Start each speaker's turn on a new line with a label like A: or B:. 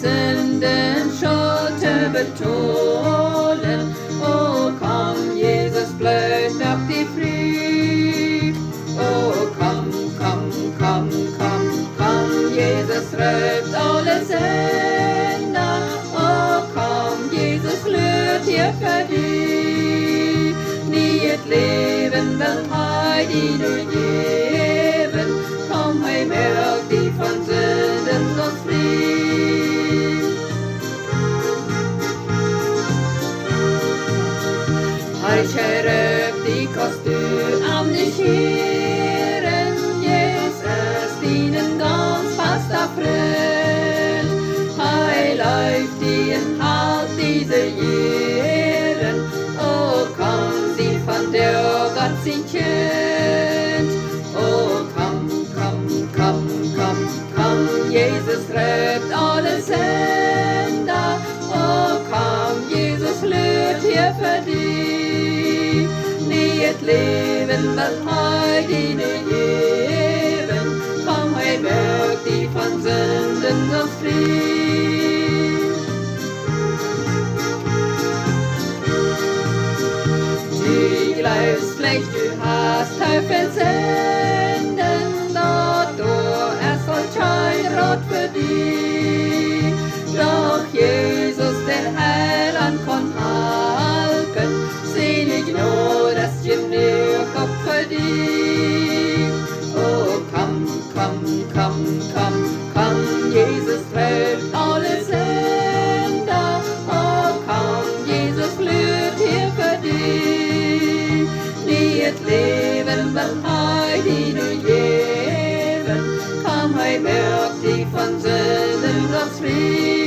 A: Sünden Schuld betonen. Oh, komm, Jesus blöd nach die früh. Oh, komm, komm, komm, komm, komm, Jesus röpt alle Sünder. Oh, komm, Jesus lürt dir für dich. Nie et Leben will hei die du geben. Komm, hei merk die von Sünden uns flieh. Hei skärp die kost du am dich Herren, Jesus, dienen ganz fast erfüllt. Hei läuft die in halt diese Jahren. Oh, komm, sie von der Gott sind Kind. Oh, komm, komm, komm, komm, komm, Jesus röpt alle Sünder. Oh, komm, Jesus lürt hier für dich. Nie et Leben will hei die du geben. Komm, hei merk die von Sünden uns flieh. Du glaubst vielleicht, du hast Teufel Sünden, doch du, soll kein Rat für dich. Doch Jesus, der Heiland, kann helfen, selig nur, dass genug Gott für dich. Oh, komm, komm, komm, komm, komm, Jesus trägt alle Sünder. Oh, komm, Jesus lürt hier für dich. Nie et Leben will hei die du geben. Komm, hei merk die von Sünden ganz frei.